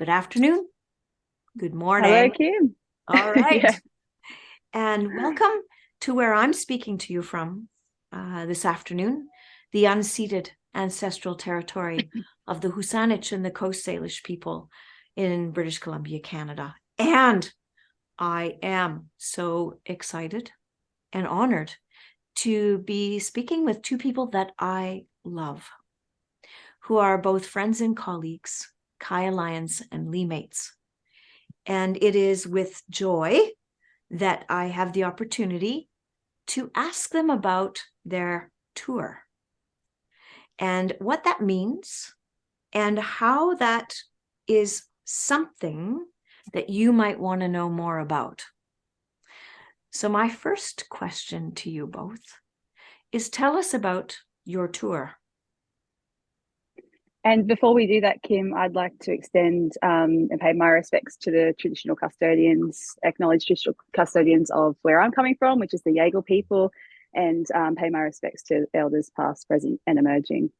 Good afternoon. Good Hello, morning. Kim. All right. Yeah. And welcome to where I'm speaking to you from this afternoon, the unceded ancestral territory of the Husanich and the Coast Salish people in British Columbia, Canada. And I am so excited and honored to be speaking with two people that I love, who are both friends and colleagues, Kaya Lyons and Lee Mates. And it is with joy that I have the opportunity to ask them about their tour and what that means and how that is something that you might want to know more about. So my first question to you both is, tell us about your tour. And before we do that, Kim, I'd like to extend and pay my respects to the traditional custodians, acknowledge traditional custodians of where I'm coming from, which is the Yaegl people, and pay my respects to elders past, present, and emerging.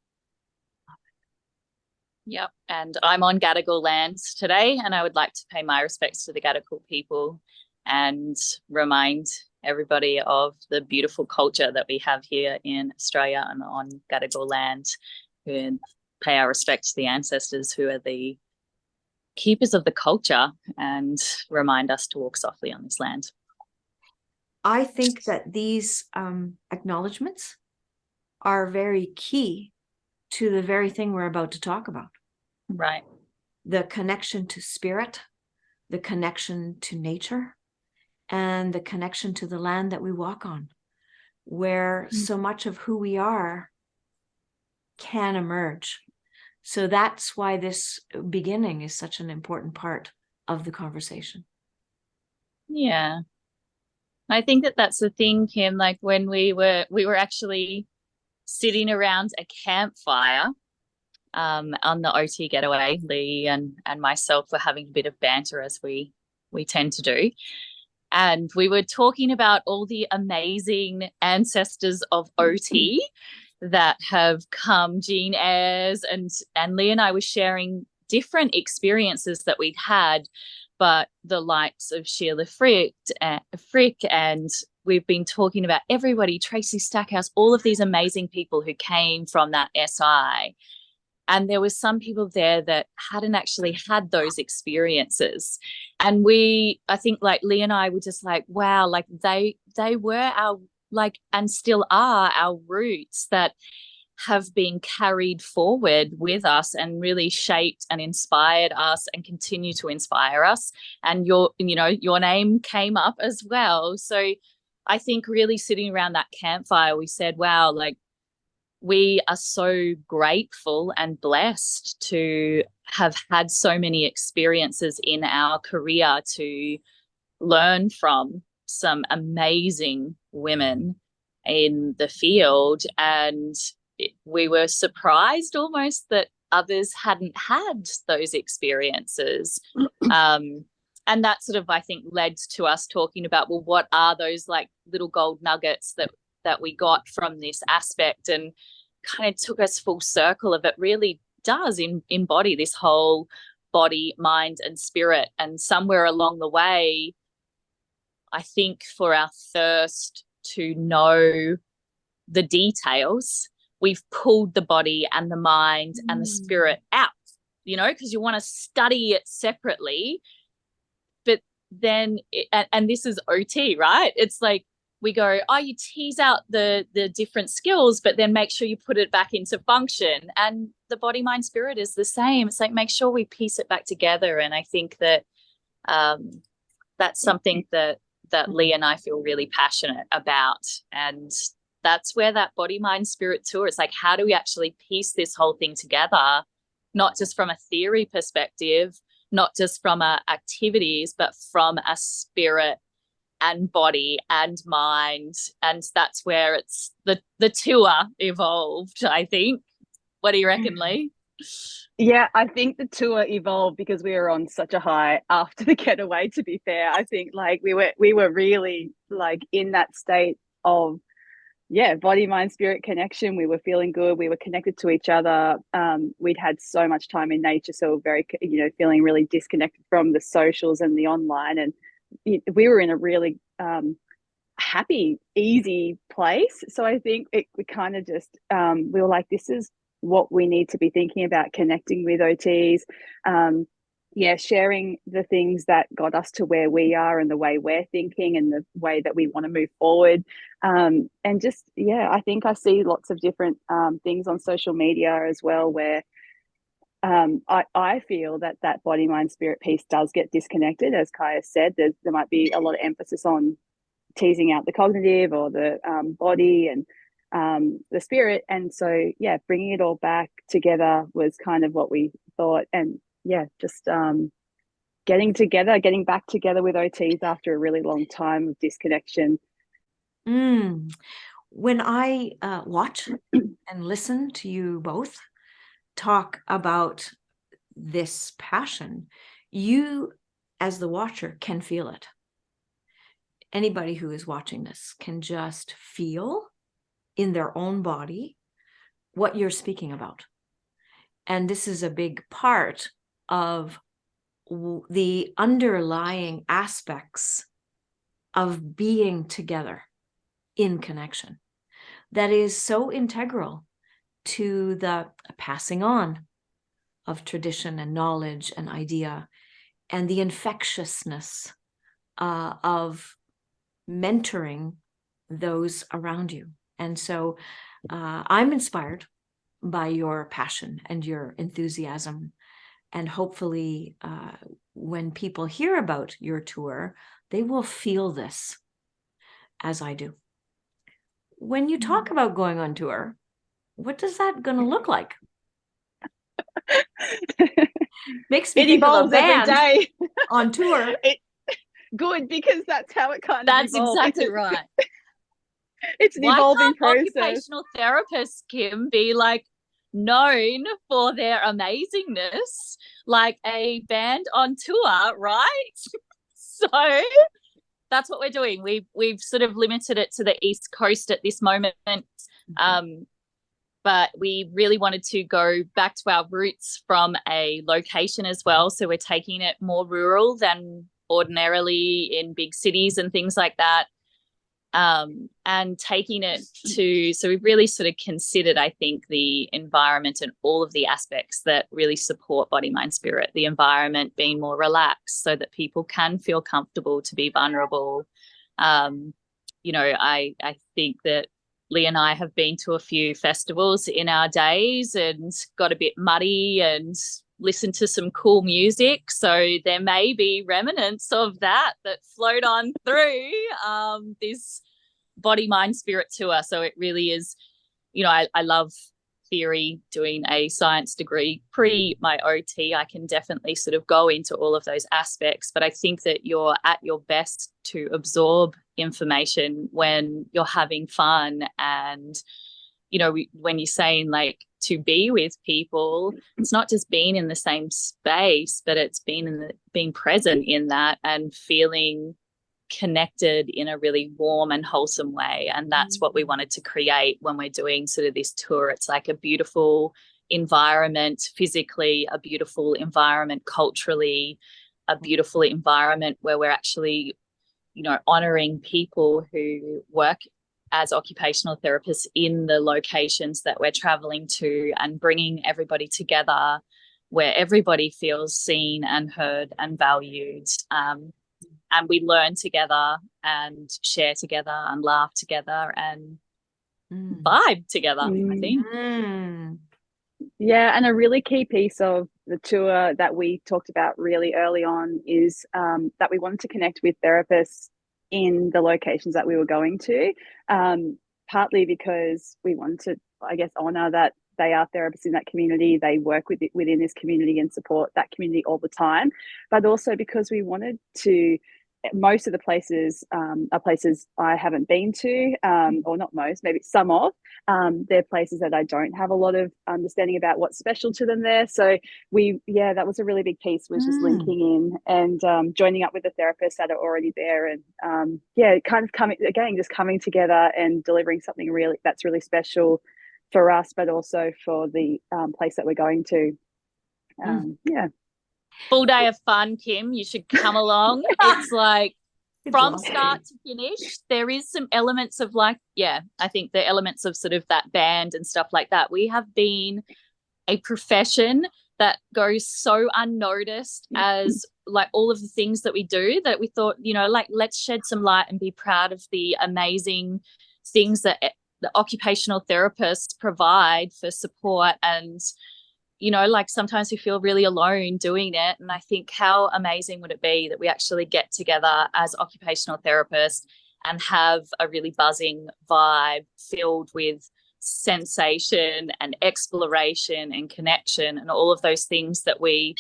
Yep, and I'm on Gadigal land today, and I would like to pay my respects to the Gadigal people and remind everybody of the beautiful culture that we have here in Australia and on Gadigal land, and pay our respects to the ancestors who are the keepers of the culture and remind us to walk softly on this land. I think that these acknowledgements are very key to the very thing we're about to talk about. Right. The connection to spirit, the connection to nature, and the connection to the land that we walk on, where so much of who we are can emerge. So that's why this beginning is such an important part of the conversation. Yeah. I think that that's the thing, Kim, like when we were actually sitting around a campfire on the OT getaway. Lee and myself were having a bit of banter, as we tend to do. And we were talking about all the amazing ancestors of OT that have come, Jean Ayres, and Lee and I were sharing different experiences that we'd had, but the likes of Sheila Frick and we've been talking about everybody, Tracy Stackhouse, all of these amazing people who came from that SI. And there were some people there that hadn't actually had those experiences. And I think like Lee and I were just like, wow, like they were our, like, and still are our roots that have been carried forward with us and really shaped and inspired us and continue to inspire us. And your name came up as well. So I think really sitting around that campfire, we said, wow, like, we are so grateful and blessed to have had so many experiences in our career to learn from some amazing women in the field. And we were surprised almost that others hadn't had those experiences. And that sort of, I think, led to us talking about, well, what are those like little gold nuggets that we got from this aspect, and kind of took us full circle of it really does embody this whole body, mind, and spirit. And somewhere along the way, I think for our thirst to know the details, we've pulled the body and the mind and the spirit out, because you want to study it separately. But then, and this is OT, right? It's like, we go, oh, you tease out the different skills, but then make sure you put it back into function. And the body, mind, spirit is the same. It's like, make sure we piece it back together. And I think that that's something that Lee and I feel really passionate about. And that's where that body, mind, spirit tour, it's like, how do we actually piece this whole thing together, not just from a theory perspective, not just from activities, but from a spirit and body and mind. And that's where it's the tour evolved, I think. What do you reckon, Lee? Yeah, I think the tour evolved because we were on such a high after the getaway, to be fair. I think like we were really like in that state of body, mind, spirit connection. We were feeling good. We were connected to each other. We'd had so much time in nature, so we were very, feeling really disconnected from the socials and the online. And we were in a really happy, easy place. So I think we kind of just, we were like, this is what we need to be thinking about, connecting with OTs. Sharing the things that got us to where we are and the way we're thinking and the way that we want to move forward. And just, I think I see lots of different things on social media as well where I feel that body, mind, spirit piece does get disconnected. As Kaya said, there might be a lot of emphasis on teasing out the cognitive or the body and the spirit. And so, bringing it all back together was kind of what we thought. And just getting back together with OTs after a really long time of disconnection. When I watch and listen to you both talk about this passion, you as the watcher can feel it. Anybody who is watching this can just feel in their own body what you're speaking about. And this is a big part of the underlying aspects of being together in connection that is so integral to the passing on of tradition and knowledge and idea and the infectiousness of mentoring those around you. And so I'm inspired by your passion and your enthusiasm. And hopefully when people hear about your tour, they will feel this as I do. When you talk about going on tour, what does that going to look like? Makes me think of a band every day on tour. Good, because that's how it kind of That's evolves. exactly right. It's an evolving process. Occupational therapists, Kim, be like known for their amazingness like a band on tour, right? So that's what we're doing. We've sort of limited it to the East Coast at this moment. But we really wanted to go back to our roots from a location as well. So we're taking it more rural than ordinarily in big cities and things like that. And taking it to, so we've really sort of considered, I think, the environment and all of the aspects that really support body, mind, spirit, the environment being more relaxed so that people can feel comfortable to be vulnerable. I think that Lee and I have been to a few festivals in our days and got a bit muddy and listened to some cool music. So there may be remnants of that float on through this body, mind, spirit tour. So it really is, I love theory, doing a science degree pre my OT. I can definitely sort of go into all of those aspects, but I think that you're at your best to absorb information when you're having fun. And when you're saying like to be with people, it's not just being in the same space, but it's being present in that and feeling connected in a really warm and wholesome way. And that's what we wanted to create when we're doing sort of this tour. It's like a beautiful environment physically, a beautiful environment culturally, a beautiful environment where we're actually honoring people who work as occupational therapists in the locations that we're traveling to, and bringing everybody together where everybody feels seen and heard and valued. And we learn together and share together and laugh together and vibe together, I think. Yeah, and a really key piece of the tour that we talked about really early on is that we wanted to connect with therapists in the locations that we were going to, partly because we wanted to, I guess, honour that they are therapists in that community, they work within this community and support that community all the time, but also because we wanted to most of the places are places I haven't been to, or not most, maybe some of. They're places that I don't have a lot of understanding about what's special to them there. So that was a really big piece, was just linking in and joining up with the therapists that are already there, and kind of coming together and delivering something that's really special for us, but also for the place that we're going to. Full day of fun, Kim. You should come along. It's like from start to finish. There is some elements of I think the elements of sort of that band and stuff like that. We have been a profession that goes so unnoticed as like all of the things that we do, that we thought, let's shed some light and be proud of the amazing things that the occupational therapists provide for support. And sometimes we feel really alone doing it. And I think how amazing would it be that we actually get together as occupational therapists and have a really buzzing vibe filled with sensation and exploration and connection and all of those things that we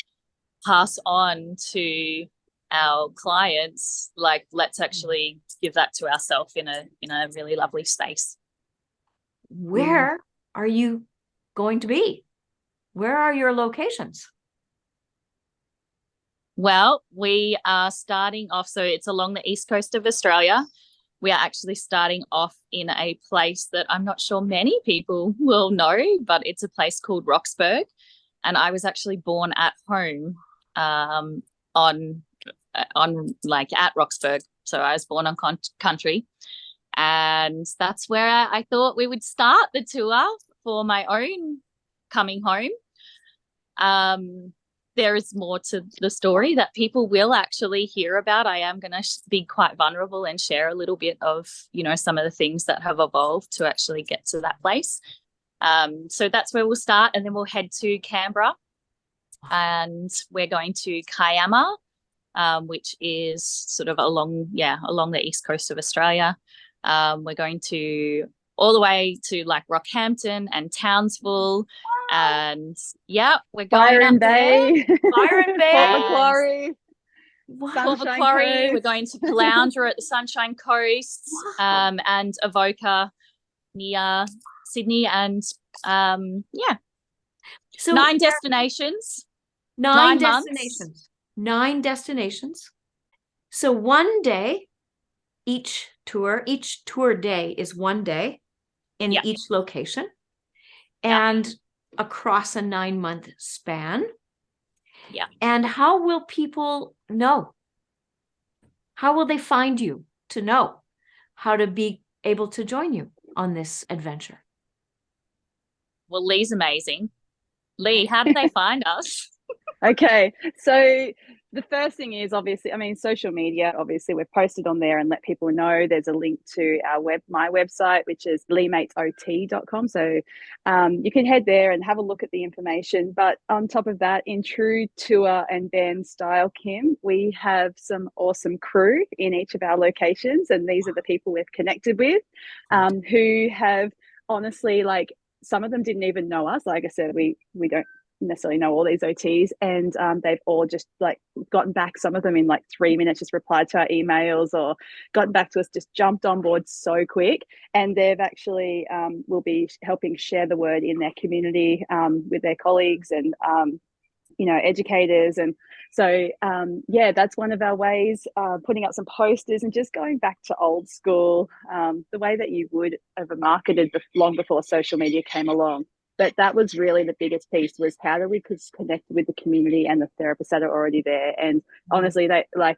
pass on to our clients. Like, let's actually give that to ourselves in a really lovely space. Where are you going to be? Where are your locations? Well, we are starting off, so it's along the east coast of Australia. We are actually starting off in a place that I'm not sure many people will know, but it's a place called Roxburgh. And I was actually born at home on at Roxburgh. So I was born on country. And that's where I thought we would start the tour for my own coming home. There is more to the story that people will actually hear about. I am going to be quite vulnerable and share a little bit of, some of the things that have evolved to actually get to that place. So that's where we'll start, and then we'll head to Canberra, and we're going to Kiama, which is sort of along the east coast of Australia. We're going to all the way to like Rockhampton and Townsville, and we're going Byron up Bay, Byron Bay, Port Macquarie, Port Macquarie. We're going to Caloundra at the Sunshine Coast, and Avoca near Sydney, and so 9 destinations, 9 destinations, 9 destinations. So one day, each tour day is one day in each location, and across a 9-month span. Yeah. And how will people know? How will they find you to know how to be able to join you on this adventure? Well, Lee's amazing. Lee, how do they find us? Okay, so the first thing is obviously, social media. Obviously, we've posted on there and let people know. There's a link to my website, which is leematesot.com. So you can head there and have a look at the information. But on top of that, in true tour and band style, Kim, we have some awesome crew in each of our locations, and these are the people we've connected with, who have honestly, like, some of them didn't even know us. Like I said, we don't necessarily know all these OTs, and they've all just like gotten back, some of them in like 3 minutes, just replied to our emails or gotten back to us, just jumped on board so quick. And they've actually will be helping share the word in their community with their colleagues and educators. And so that's one of our ways, putting up some posters and just going back to old school, the way that you would have marketed long before social media came along. But that was really the biggest piece, was how do we connect with the community and the therapists that are already there. And honestly,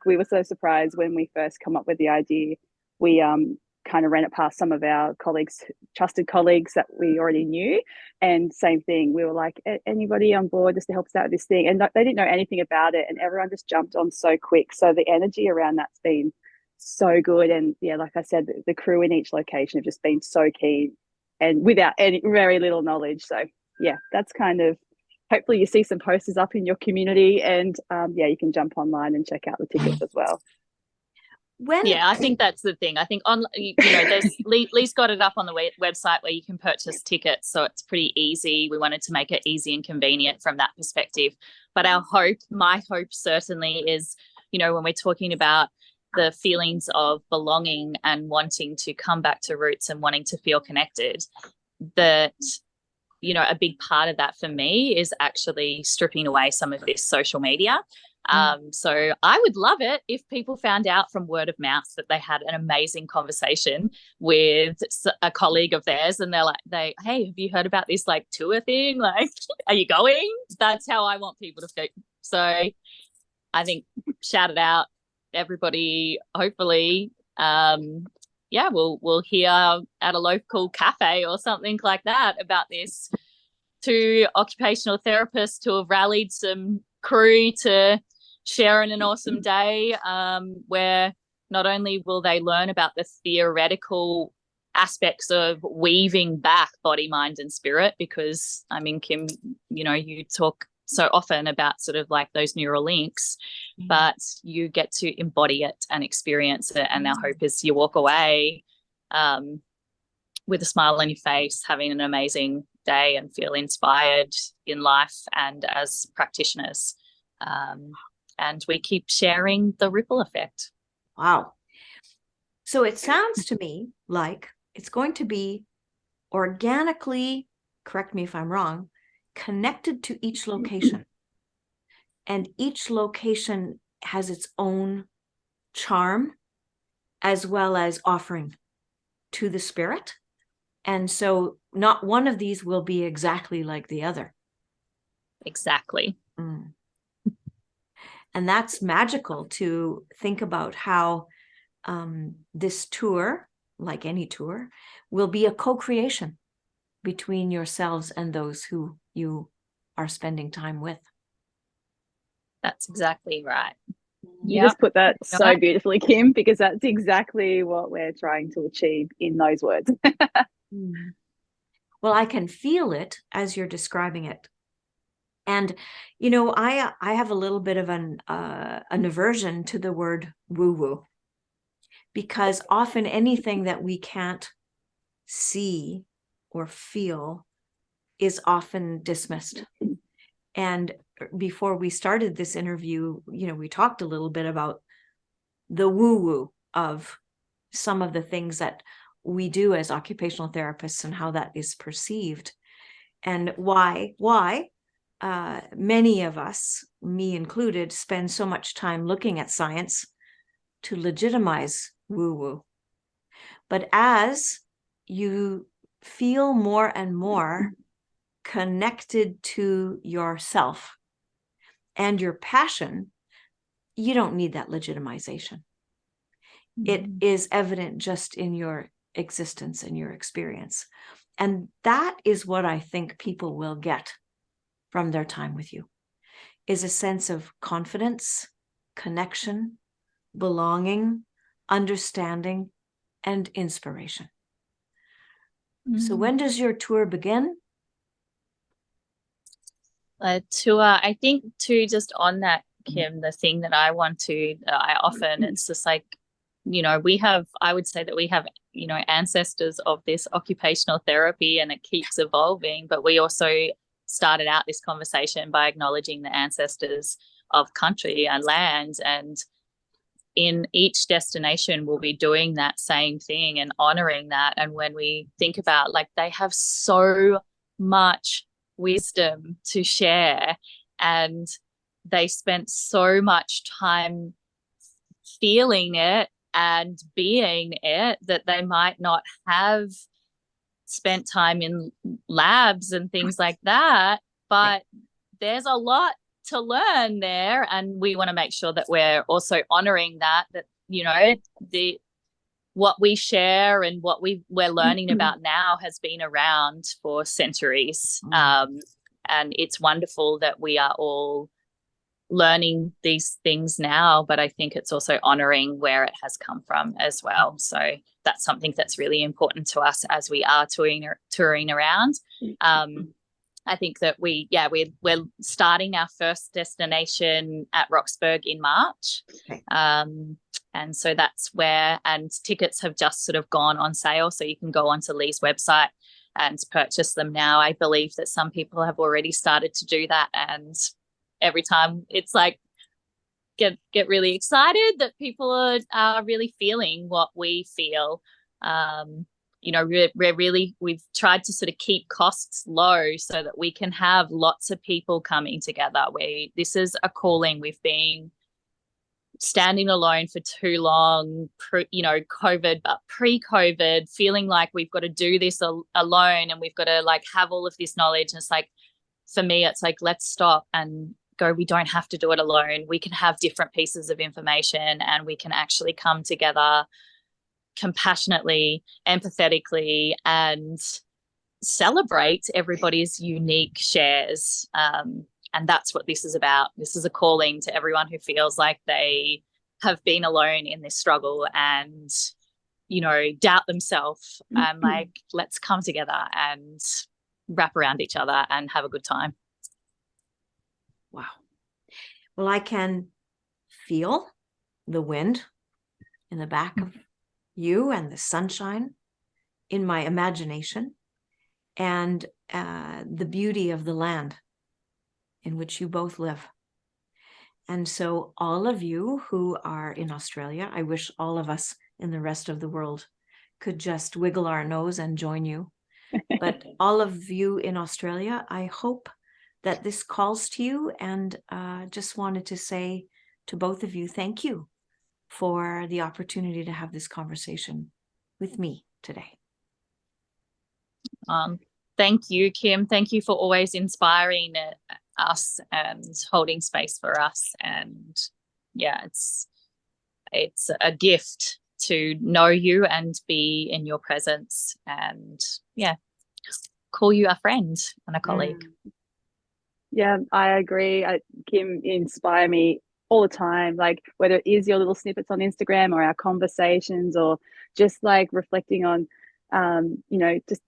we were so surprised when we first come up with the idea. We kind of ran it past some of our colleagues, trusted colleagues that we already knew, and same thing, we were like, anybody on board just to help us out with this thing? And they didn't know anything about it, and everyone just jumped on so quick. So the energy around that's been so good. And like I said, the crew in each location have just been so keen and without very little knowledge. So that's kind of, hopefully you see some posters up in your community, and you can jump online and check out the tickets as well. I think that's the thing. I think there's Lee's got it up on the website where you can purchase tickets, so it's pretty easy. We wanted to make it easy and convenient from that perspective. But my hope certainly is, when we're talking about the feelings of belonging and wanting to come back to roots and wanting to feel connected, that, you know, a big part of that for me is actually stripping away some of this social media. So I would love it if people found out from word of mouth that they had an amazing conversation with a colleague of theirs, and they're like, hey, have you heard about this like tour thing? Like, are you going? That's how I want people to feel. So I think shout it out, everybody. Hopefully, we'll hear at a local cafe or something like that about this. 2 occupational therapists who have rallied some crew to share in an awesome day, where not only will they learn about the theoretical aspects of weaving back body, mind, and spirit, because I mean, Kim, you know, you talk so often about sort of like those neural links, but you get to embody it and experience it. And our hope is you walk away with a smile on your face, having an amazing day and feel inspired in life and as practitioners. And we keep sharing the ripple effect. Wow. So it sounds to me like it's going to be organically, correct me if I'm wrong, connected to each location. And each location has its own charm as well as offering to the spirit. And so not one of these will be exactly like the other. Exactly. And that's magical to think about how this tour, like any tour, will be a co-creation between yourselves and those who you are spending time with. That's exactly right. You just put that so beautifully, Kim, because that's exactly what we're trying to achieve in those words. Well, I can feel it as you're describing it. And, you know, I have a little bit of an aversion to the word woo-woo, because often anything that we can't see or feel is often dismissed. And before we started this interview, you know, we talked a little bit about the woo-woo of some of the things that we do as occupational therapists and how that is perceived, and why many of us, me included, spend so much time looking at science to legitimize woo-woo. But as you feel more and more connected to yourself and your passion, you don't need that legitimization. It is evident just in your existence and your experience. And that is what I think people will get from their time with you, is a sense of confidence, connection, belonging, understanding, and inspiration. So when does your tour begin? Tour, I think too, just on that, Kim, the thing that I want to, I often, it's just like, you know, I would say that we have, you know, ancestors of this occupational therapy, and it keeps evolving, but we also started out this conversation by acknowledging the ancestors of country and land, and in each destination we'll be doing that same thing and honoring that. And when we think about, like, they have so much wisdom to share, and they spent so much time feeling it and being it, that they might not have spent time in labs and things like that, but there's a lot to learn there, and we want to make sure that we're also honoring that, you know, what we share and what we're learning about now has been around for centuries. And it's wonderful that we are all learning these things now, but I think it's also honoring where it has come from as well. So that's something that's really important to us as we are touring around. I think that we're starting our first destination at Roxburgh in March. Okay. And so that's where, and tickets have just sort of gone on sale, so you can go onto Lee's website and purchase them now. I believe that some people have already started to do that, and every time it's like get really excited that people are really feeling what we feel. We've tried to sort of keep costs low so that we can have lots of people coming together. This is a calling. We've been standing alone for too long, COVID, but pre-COVID, feeling like we've got to do this alone and we've got to like have all of this knowledge. And it's like, for me, it's like, let's stop and go, we don't have to do it alone. We can have different pieces of information and we can actually come together compassionately, empathetically, and celebrate everybody's unique shares. And that's what this is about. This is a calling to everyone who feels like they have been alone in this struggle and, doubt themselves. And like, let's come together and wrap around each other and have a good time. Wow. Well, I can feel the wind in the back of you and the sunshine in my imagination and the beauty of the land in which you both live. And so all of you who are in Australia, I wish all of us in the rest of the world could just wiggle our nose and join you. But all of you in Australia, I hope that this calls to you, and just wanted to say to both of you, thank you for the opportunity to have this conversation with me today. Thank you, Kim. Thank you for always inspiring us and holding space for us. And yeah, it's a gift to know you and be in your presence, and yeah, call you a friend and a colleague. Yeah, I agree. Kim inspire me all the time, like whether it is your little snippets on Instagram or our conversations or just like reflecting on just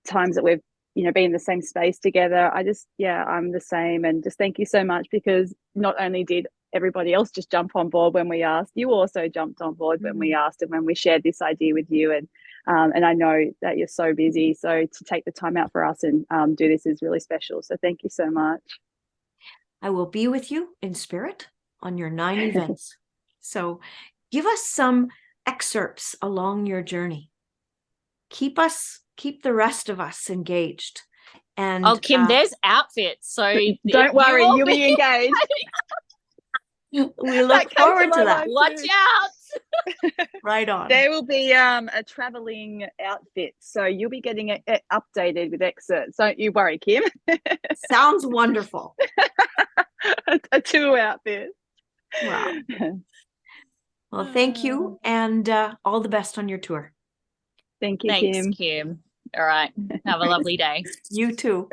times that we've been in the same space together. I'm the same. And just thank you so much, because not only did everybody else just jump on board when we asked, you also jumped on board when we asked and when we shared this idea with you. And I know that you're so busy, so to take the time out for us and do this is really special. So thank you so much. I will be with you in spirit on your 9 events. So give us some excerpts along your journey. Keep the rest of us engaged. And Kim, there's outfits, so don't worry, you'll be engaged. We look forward to that. Watch out. Right on. There will be a traveling outfit, so you'll be getting it updated with excerpts. Don't you worry, Kim. Sounds wonderful. A tour outfit. Wow. Well, thank you, and all the best on your tour. Thank you, Thanks, Kim. Kim. All right. Have a lovely day. You too.